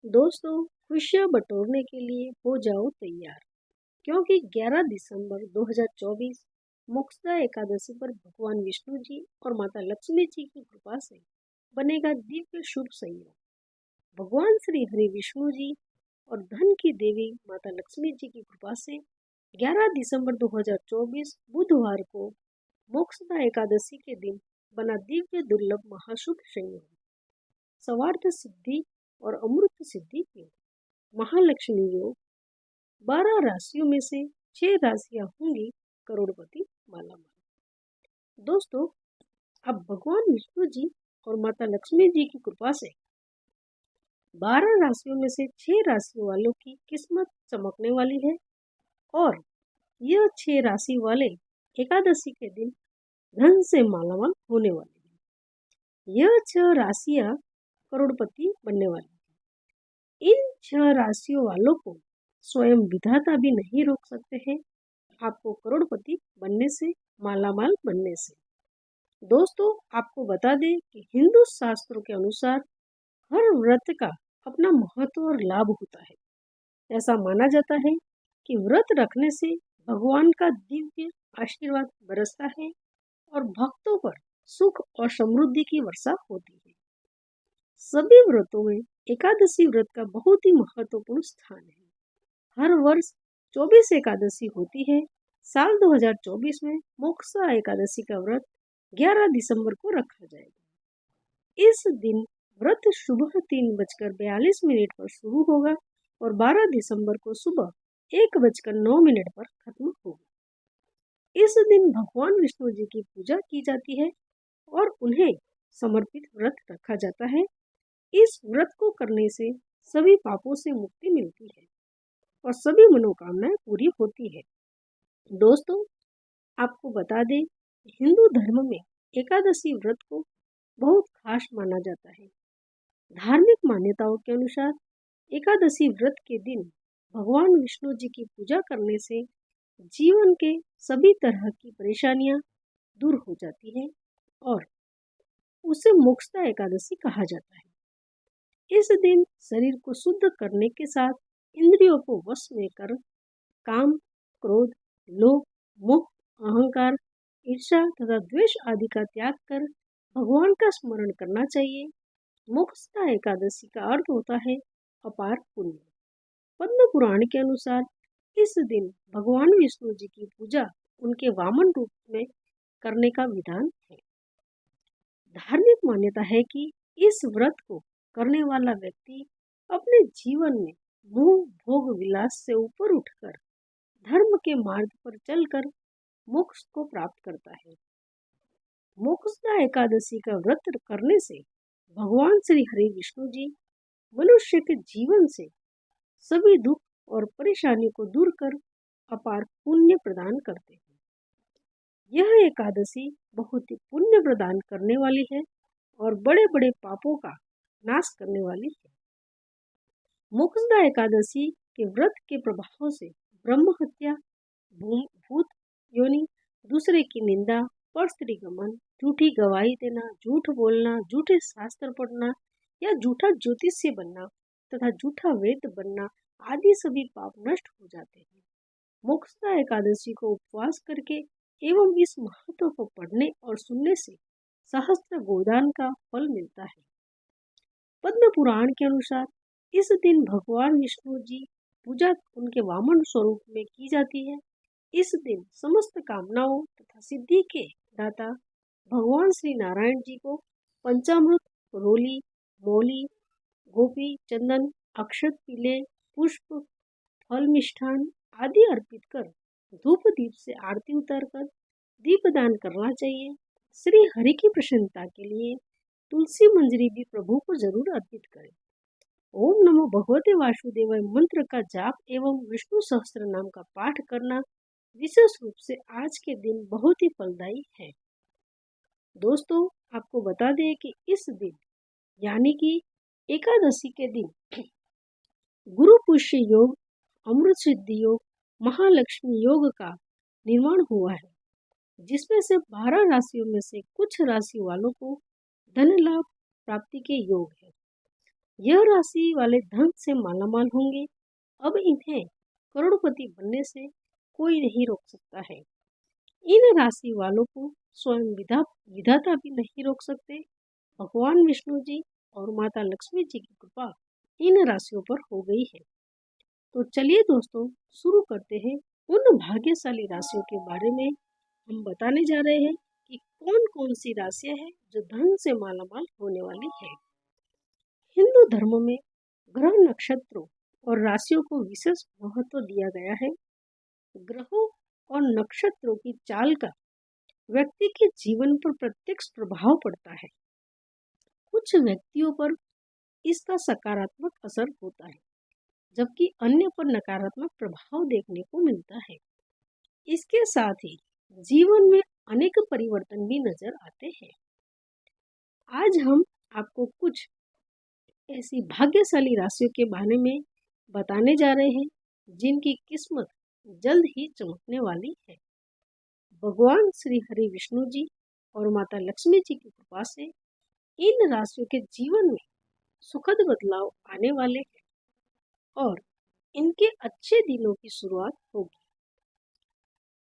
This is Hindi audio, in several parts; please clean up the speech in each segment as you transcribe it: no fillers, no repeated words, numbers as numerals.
दोस्तों, खुशियां बटोरने के लिए हो जाओ तैयार, क्योंकि 11 दिसंबर 2024 मोक्षदा एकादशी पर भगवान विष्णु जी और माता लक्ष्मी जी की कृपा से बनेगा दिव्य शुभ संयोग। भगवान श्री हरि विष्णु जी और धन की देवी माता लक्ष्मी जी की कृपा से 11 दिसंबर 2024 बुधवार को मोक्षदा एकादशी के दिन बना दिव्य दुर्लभ महाशुभ संयोग। सर्वार्थ सिद्धि और अमृत सिद्धि योग, महालक्ष्मी योग। 12 राशियों में से 6 राशियां होंगी करोड़पति मालामाल। दोस्तों, अब भगवान विष्णु जी और माता लक्ष्मी जी की कृपा से 12 राशियों में से 6 राशियों वालों की किस्मत चमकने वाली है और यह 6 राशि वाले एकादशी के दिन धन से मालामाल होने वाले हैं। यह 6 राशियां करोड़पति बनने वाली हैं। इन 6 राशियों वालों को स्वयं विधाता भी नहीं रोक सकते हैं आपको करोड़पति बनने से, मालामाल बनने से। दोस्तों, आपको बता दें कि हिंदू शास्त्रों के अनुसार हर व्रत का अपना महत्व और लाभ होता है। ऐसा माना जाता है कि व्रत रखने से भगवान का दिव्य आशीर्वाद बरसता है और भक्तों पर सुख और समृद्धि की वर्षा होती है। सभी व्रतों में एकादशी व्रत का बहुत ही महत्वपूर्ण स्थान है। हर वर्ष 24 एकादशी होती है। साल 2024 में मोक्षा एकादशी का व्रत 11 दिसंबर को रखा जाएगा। इस दिन व्रत सुबह 3:42 पर शुरू होगा और 12 दिसंबर को सुबह 1:09 पर खत्म होगा। इस दिन भगवान विष्णु जी की पूजा की जाती है और उन्हें समर्पित व्रत रखा जाता है। इस व्रत को करने से सभी पापों से मुक्ति मिलती है और सभी मनोकामनाएं पूरी होती है। दोस्तों, आपको बता दें, हिंदू धर्म में एकादशी व्रत को बहुत खास माना जाता है। धार्मिक मान्यताओं के अनुसार एकादशी व्रत के दिन भगवान विष्णु जी की पूजा करने से जीवन के सभी तरह की परेशानियां दूर हो जाती हैं और उसे मोक्षदा एकादशी कहा जाता है। इस दिन शरीर को शुद्ध करने के साथ इंद्रियों को वश में कर काम, क्रोध, लोभ, मोह, अहंकार, ईर्ष्या तथा द्वेष आदि का त्याग कर भगवान का स्मरण करना चाहिए। मोक्षदा एकादशी का अर्थ होता है अपार पुण्य। पद्म पुराण के अनुसार इस दिन भगवान विष्णु जी की पूजा उनके वामन रूप में करने का विधान है। धार्मिक मान्यता है कि इस व्रत को करने वाला व्यक्ति अपने जीवन में मोह भोग विलास से ऊपर उठकर धर्म के मार्ग पर चलकर मोक्ष को प्राप्त करता है। मोक्षदा एकादशी का व्रत करने से भगवान श्री हरि विष्णु जी मनुष्य के जीवन से सभी दुख और परेशानी को दूर कर अपार पुण्य प्रदान करते हैं। यह एकादशी बहुत ही पुण्य प्रदान करने वाली है और बड़े बड़े पापों का नाश करने वाली है। मोक्षदा एकादशी के व्रत के प्रभाव से ब्रह्म हत्या, भूत योनि, दूसरे की निंदा, परस्त्री गमन, झूठी गवाही देना, झूठ बोलना, झूठे शास्त्र पढ़ना या झूठा ज्योतिषी बनना तथा झूठा वेद बनना आदि सभी पाप नष्ट हो जाते हैं। मोक्षदा एकादशी को उपवास करके एवं इस महत्व को पढ़ने और सुनने से सहस्त्र गोदान का फल मिलता है। पद्म पुराण के अनुसार इस दिन भगवान विष्णु जी पूजा उनके वामन स्वरूप में की जाती है। इस दिन समस्त कामनाओं तथा सिद्धि के दाता भगवान श्री नारायण जी को पंचामृत, रोली, मौली, गोपी, चंदन, अक्षत, पीले पुष्प, फल, मिष्ठान आदि अर्पित कर धूप दीप से आरती उतारकर दीपदान करना चाहिए। श्री हरि की प्रसन्नता के लिए तुलसी मंजरी भी प्रभु को जरूर अर्पित करें। ओम नमो भगवते वासुदेवाय मंत्र का जाप एवं विष्णु सहस्त्र नाम का पाठ करना विशेष रूप से आज के दिन बहुत ही फलदायी है। दोस्तों, आपको बता दें कि इस दिन यानी कि एकादशी के दिन गुरु पुष्य योग, अमृत सिद्धि योग, महालक्ष्मी योग का निर्माण हुआ है, जिसमें से 12 राशियों में से कुछ राशि वालों को धन लाभ प्राप्ति के योग है। यह राशि वाले धन से मालामाल होंगे। अब इन्हें करोड़पति बनने से कोई नहीं रोक सकता है। इन राशि वालों को स्वयं विधाता भी नहीं रोक सकते। भगवान विष्णु जी और माता लक्ष्मी जी की कृपा इन राशियों पर हो गई है। तो चलिए दोस्तों, शुरू करते हैं उन भाग्यशाली राशियों के बारे में। हम बताने जा रहे हैं कि कौन कौन सी राशियां हैं जो धन से मालामाल होने वाली है। हिंदू धर्म में ग्रह, नक्षत्रों और राशियों को विशेष महत्व दिया गया है। ग्रहों और नक्षत्रों की चाल का व्यक्ति के जीवन पर प्रत्यक्ष प्रभाव पड़ता है। कुछ व्यक्तियों पर इसका सकारात्मक असर होता है, जबकि अन्य पर नकारात्मक प्रभाव देखने को मिलता है। इसके साथ ही जीवन में अनेक परिवर्तन भी नजर आते हैं। आज हम आपको कुछ ऐसी भाग्यशाली राशियों के बारे में बताने जा रहे हैं जिनकी किस्मत जल्द ही चमकने वाली है। भगवान श्री हरि विष्णु जी और माता लक्ष्मी जी की कृपा से इन राशियों के जीवन में सुखद बदलाव आने वाले हैं और इनके अच्छे दिनों की शुरुआत होगी।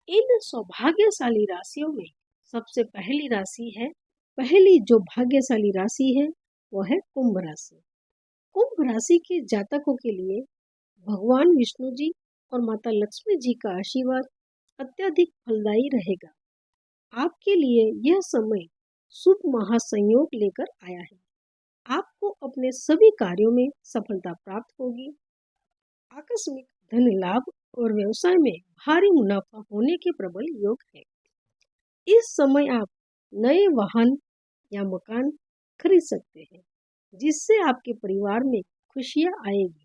इन सौभाग्यशाली राशियों में सबसे पहली जो भाग्यशाली राशि है वो है कुंभ राशि। कुंभ राशि के जातकों के लिए भगवान विष्णु जी और माता लक्ष्मी जी का आशीर्वाद अत्यधिक फलदायी रहेगा। आपके लिए यह समय शुभ महासंयोग लेकर आया है। आपको अपने सभी कार्यों में सफलता प्राप्त होगी। आकस्मिक धन लाभ और व्यवसाय में भारी मुनाफा होने के प्रबल योग है। इस समय आप नए वाहन या मकान खरीद सकते हैं, जिससे आपके परिवार में खुशियां आएगी।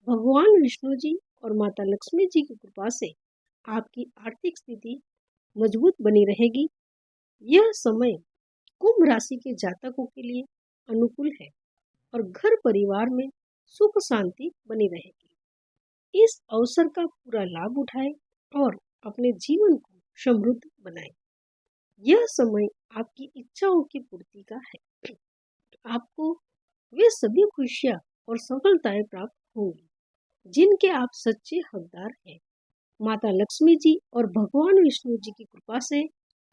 भगवान विष्णु जी और माता लक्ष्मी जी की कृपा से आपकी आर्थिक स्थिति मजबूत बनी रहेगी। यह समय कुंभ राशि के जातकों के लिए अनुकूल है और घर परिवार में सुख शांति बनी रहेगी। इस अवसर का पूरा लाभ उठाएं और अपने जीवन को समृद्ध बनाएं। यह समय आपकी इच्छाओं की पूर्ति का है। आपको वे सभी खुशियां और सफलताएं प्राप्त होंगी जिनके आप सच्चे हकदार हैं। माता लक्ष्मी जी और भगवान विष्णु जी की कृपा से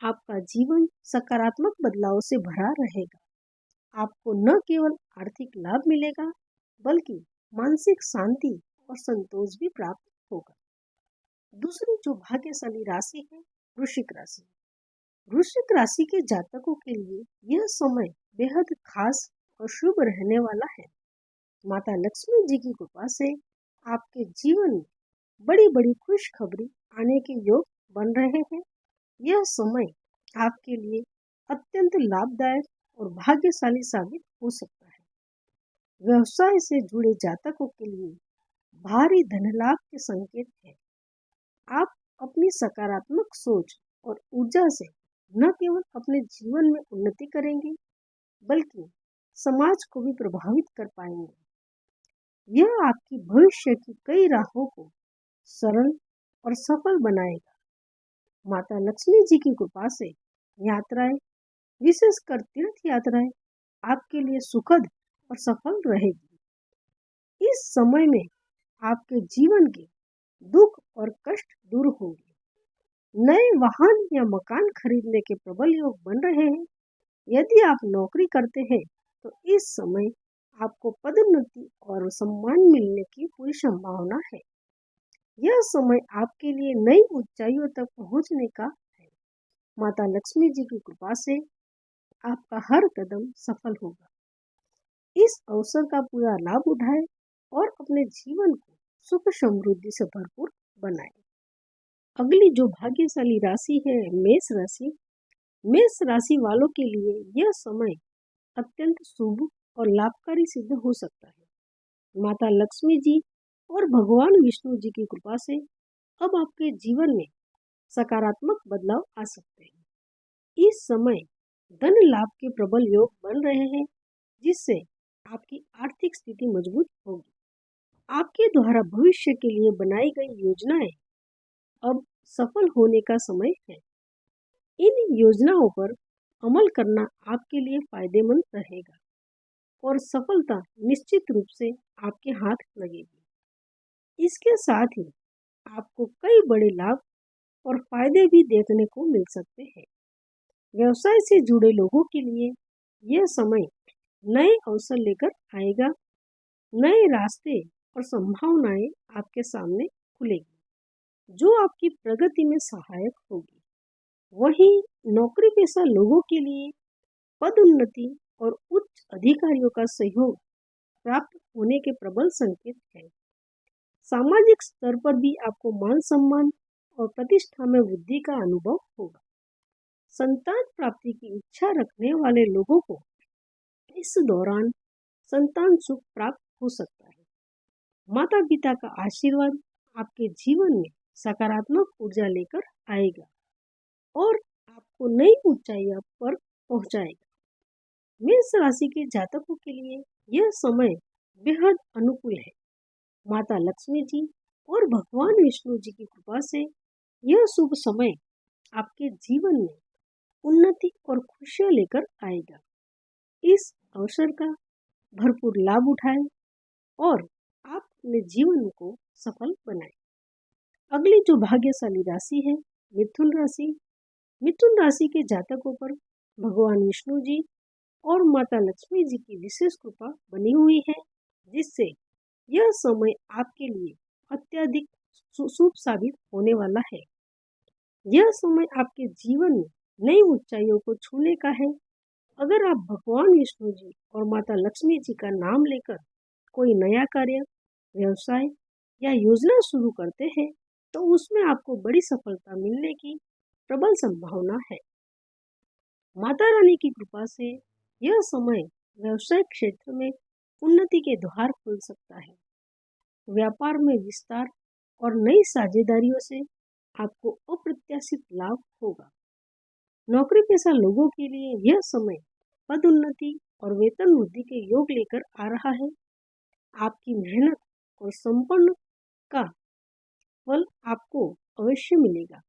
आपका जीवन सकारात्मक बदलाव से भरा रहेगा। आपको न केवल आर्थिक लाभ मिलेगा, बल्कि मानसिक शांति और संतोष भी प्राप्त होगा। दूसरी जो भाग्यशाली राशि है वृश्चिक राशि। वृश्चिक राशि के जातकों के लिए यह समय बेहद खास और शुभ रहने वाला है। माता लक्ष्मी जी की कृपा से आपके जीवन में बड़ी बड़ी खुशखबरी आने के योग बन रहे हैं। यह समय आपके लिए अत्यंत लाभदायक और भाग्यशाली साबित हो सकता है। व्यवसाय से जुड़े जातकों के लिए भारी धन लाभ के संकेत है। आप अपनी सकारात्मक सोच और ऊर्जा से न केवल अपने जीवन में उन्नति करेंगे, बल्कि समाज को भी प्रभावित कर पाएंगे। यह आपकी भविष्य की कई राहों को सरल और सफल बनाएगा। माता लक्ष्मी जी की कृपा से यात्राएं, विशेषकर तीर्थ यात्राएं, आपके लिए सुखद और सफल रहेगी। इस समय में आपके जीवन के दुख और कष्ट दूर होंगे। नए वाहन या मकान खरीदने के प्रबल योग बन रहे हैं। यदि आप नौकरी करते हैं तो इस समय आपको पदोन्नति और सम्मान मिलने की पूरी संभावना है। यह समय आपके लिए नई ऊंचाइयों तक पहुंचने का है। माता लक्ष्मी जी की कृपा से आपका हर कदम सफल होगा। इस अवसर का पूरा लाभ उठाएं और अपने जीवन को सुख समृद्धि से भरपूर बनाएं। अगली जो भाग्यशाली राशि है मेष राशि। मेष राशि वालों के लिए यह समय अत्यंत शुभ और लाभकारी सिद्ध हो सकता है। माता लक्ष्मी जी और भगवान विष्णु जी की कृपा से अब आपके जीवन में सकारात्मक बदलाव आ सकते हैं। इस समय धन लाभ के प्रबल योग बन रहे हैं, जिससे आपकी आर्थिक स्थिति मजबूत होगी। आपके द्वारा भविष्य के लिए बनाई गई योजनाएं अब सफल होने का समय है। इन योजनाओं पर अमल करना आपके लिए फायदेमंद रहेगा और सफलता निश्चित रूप से आपके हाथ लगेगी। इसके साथ ही आपको कई बड़े लाभ और फायदे भी देखने को मिल सकते हैं। व्यवसाय से जुड़े लोगों के लिए यह समय नए अवसर लेकर आएगा। नए रास्ते और संभावनाएं आपके सामने खुलेगी, जो आपकी प्रगति में सहायक होगी। वहीं नौकरी पेशा लोगों के लिए पदोन्नति और उच्च अधिकारियों का सहयोग प्राप्त होने के प्रबल संकेत हैं। सामाजिक स्तर पर भी आपको मान सम्मान और प्रतिष्ठा में वृद्धि का अनुभव होगा। संतान प्राप्ति की इच्छा रखने वाले लोगों को इस दौरान संतान सुख प्राप्त हो सकता है। माता पिता का आशीर्वाद आपके जीवन में सकारात्मक ऊर्जा लेकर आएगा और आपको नई ऊंचाइयों पर पहुंचाएगा। मेष राशि के जातकों के लिए यह समय बेहद अनुकूल है। माता लक्ष्मी जी और भगवान विष्णु जी की कृपा से यह शुभ समय आपके जीवन में उन्नति और खुशियां लेकर आएगा। इस अवसर का भरपूर लाभ उठाएं और आप अपने जीवन को सफल बनाएं। अगली जो भाग्यशाली राशि है मिथुन राशि। मिथुन राशि के जातकों पर भगवान विष्णु जी और माता लक्ष्मी जी की विशेष कृपा बनी हुई है, जिससे यह समय आपके लिए अत्यधिक शुभ साबित होने वाला है। यह समय आपके जीवन में नई ऊंचाइयों को छूने का है। अगर आप भगवान विष्णु जी और माता लक्ष्मी जी का नाम लेकर कोई नया कार्य, व्यवसाय या योजना शुरू करते हैं तो उसमें आपको बड़ी सफलता मिलने की प्रबल संभावना है। माता रानी की कृपा से यह समय व्यवसायिक क्षेत्र में उन्नति के द्वार खुल सकता है। व्यापार में विस्तार और नई साझेदारियों से आपको अप्रत्याशित लाभ होगा। नौकरी पेशा लोगों के लिए यह समय पदोन्नति और वेतन वृद्धि के योग लेकर आ रहा है। आपकी मेहनत और संपन्न का फल आपको अवश्य मिलेगा।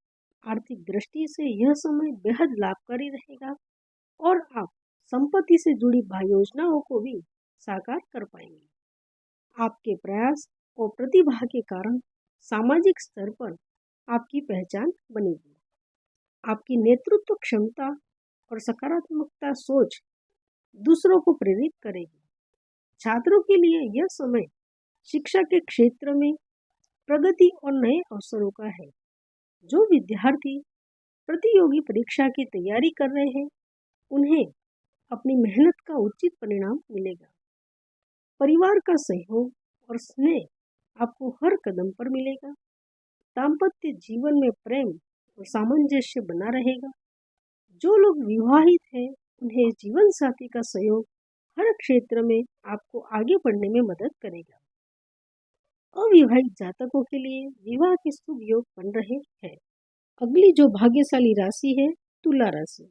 आर्थिक दृष्टि से यह समय बेहद लाभकारी रहेगा और आप संपत्ति से जुड़ी योजनाओं को भी साकार कर पाएंगे। आपके प्रयास और प्रतिभा के कारण सामाजिक स्तर पर आपकी पहचान बनेगी। आपकी नेतृत्व क्षमता और सकारात्मकता सोच दूसरों को प्रेरित करेगी। छात्रों के लिए यह समय शिक्षा के क्षेत्र में प्रगति और नए अवसरों का है। जो विद्यार्थी प्रतियोगी परीक्षा की तैयारी कर रहे हैं, उन्हें अपनी मेहनत का उचित परिणाम मिलेगा। परिवार का सहयोग और स्नेह आपको हर कदम पर मिलेगा। दाम्पत्य जीवन में प्रेम और सामंजस्य बना रहेगा। जो लोग विवाहित हैं, उन्हें जीवन साथी का सहयोग हर क्षेत्र में आपको आगे बढ़ने में मदद करेगा। अविवाहित जातकों के लिए विवाह के शुभ योग बन रहे हैं। अगली जो भाग्यशाली राशि है तुला राशि।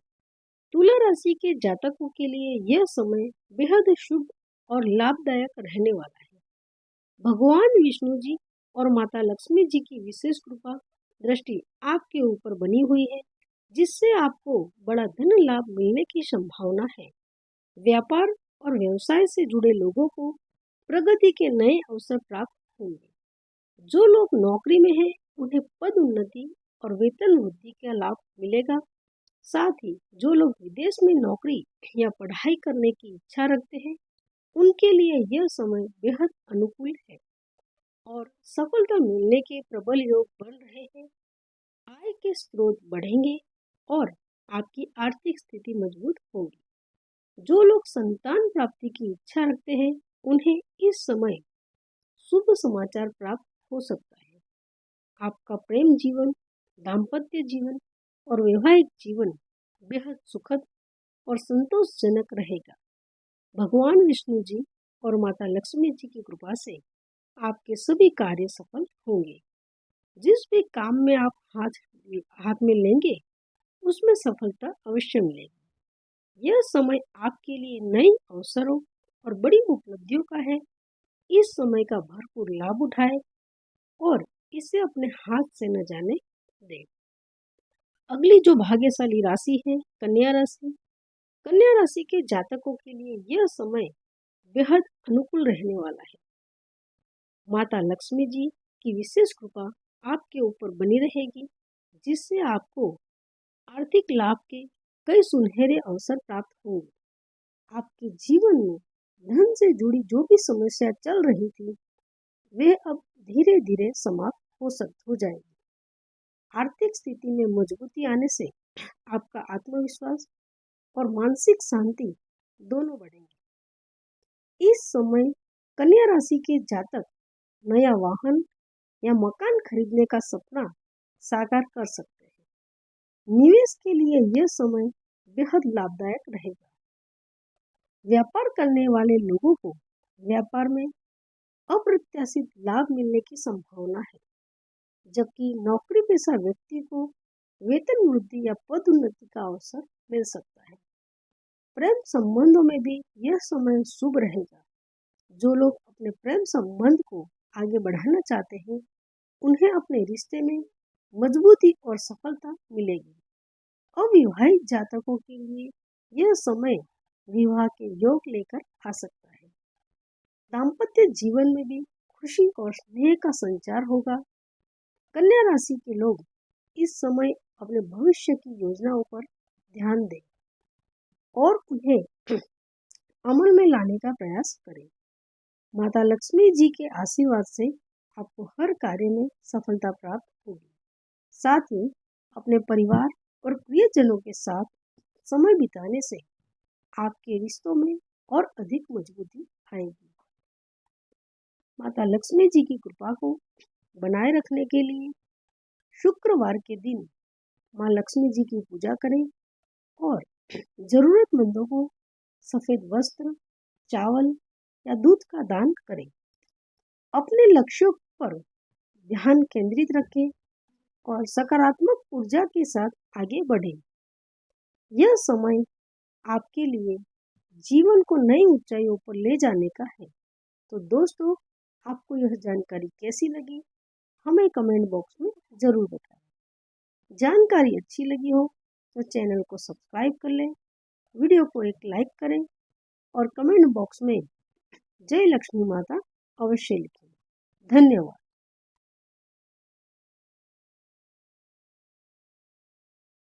तुला राशि के जातकों के लिए यह समय बेहद शुभ और लाभदायक रहने वाला है। भगवान विष्णु जी और माता लक्ष्मी जी की विशेष कृपा दृष्टि आपके ऊपर बनी हुई है, जिससे आपको बड़ा धन लाभ मिलने की संभावना है। व्यापार और व्यवसाय से जुड़े लोगों को प्रगति के नए अवसर प्राप्त होंगे। जो लोग नौकरी में हैं, उन्हें पद उन्नति और वेतन वृद्धि का लाभ मिलेगा। साथ ही जो लोग विदेश में नौकरी या पढ़ाई करने की इच्छा रखते हैं, उनके लिए यह समय बेहद अनुकूल है और सफलता मिलने के प्रबल योग बन रहे हैं। आय के स्रोत बढ़ेंगे और आपकी आर्थिक स्थिति मजबूत होगी। जो लोग संतान प्राप्ति की इच्छा रखते हैं, उन्हें इस समय शुभ समाचार प्राप्त हो सकता है। आपका प्रेम जीवन, दाम्पत्य जीवन और वैवाहिक जीवन बेहद सुखद और संतोषजनक रहेगा। भगवान विष्णु जी और माता लक्ष्मी जी की कृपा से आपके सभी कार्य सफल होंगे। जिस भी काम में आप हाथ में लेंगे, उसमें सफलता अवश्य मिलेगी। यह समय आपके लिए नए अवसरों और बड़ी उपलब्धियों का है। इस समय का भरपूर लाभ उठाएं और इसे अपने हाथ से न जाने दें। अगली जो भाग्यशाली राशि है कन्या राशि। कन्या राशि के जातकों के लिए यह समय बेहद अनुकूल रहने वाला है। माता लक्ष्मी जी की विशेष कृपा आपके ऊपर बनी रहेगी, जिससे आपको आर्थिक लाभ के कई सुनहरे अवसर प्राप्त होंगे। आपके जीवन में धन से जुड़ी जो भी समस्या चल रही थी, वे अब धीरे धीरे समाप्त हो जाएगी। आर्थिक स्थिति में मजबूती आने से आपका आत्मविश्वास और मानसिक शांति दोनों बढ़ेंगे। इस समय कन्या राशि के जातक नया वाहन या मकान खरीदने का सपना साकार कर सकते हैं। निवेश के लिए यह समय बेहद लाभदायक रहेगा। व्यापार करने वाले लोगों को व्यापार में अप्रत्याशित लाभ मिलने की संभावना है, जबकि नौकरी पेशा व्यक्ति को वेतन वृद्धि या पदोन्नति का अवसर मिल सकता है। प्रेम संबंधों में भी यह समय शुभ रहेगा। जो लोग अपने प्रेम संबंध को आगे बढ़ाना चाहते हैं, उन्हें अपने रिश्ते में मजबूती और सफलता मिलेगी। अविवाहित जातकों के लिए यह समय विवाह के योग लेकर आ सकता है। दाम्पत्य जीवन में भी खुशी और स्नेह का संचार होगा। कन्या राशि के लोग इस समय अपने भविष्य की योजनाओं पर ध्यान दें और उन्हें अमल में लाने का प्रयास करें। माता लक्ष्मी जी के आशीर्वाद से आपको हर कार्य में सफलता प्राप्त होगी। साथ ही अपने परिवार और प्रियजनों के साथ समय बिताने से आपके रिश्तों में और अधिक मजबूती आएगी। माता लक्ष्मी जी की कृपा को बनाए रखने के लिए शुक्रवार के दिन माँ लक्ष्मी जी की पूजा करें और जरूरतमंदों को सफेद वस्त्र, चावल या दूध का दान करें। अपने लक्ष्यों पर ध्यान केंद्रित रखें और सकारात्मक ऊर्जा के साथ आगे बढ़ें। यह समय आपके लिए जीवन को नई ऊंचाइयों पर ले जाने का है। तो दोस्तों, आपको यह जानकारी कैसी लगी, हमें कमेंट बॉक्स में ज़रूर बताएं। जानकारी अच्छी लगी हो तो चैनल को सब्सक्राइब कर लें, वीडियो को एक लाइक करें और कमेंट बॉक्स में जय लक्ष्मी माता अवश्य लिखें। धन्यवाद।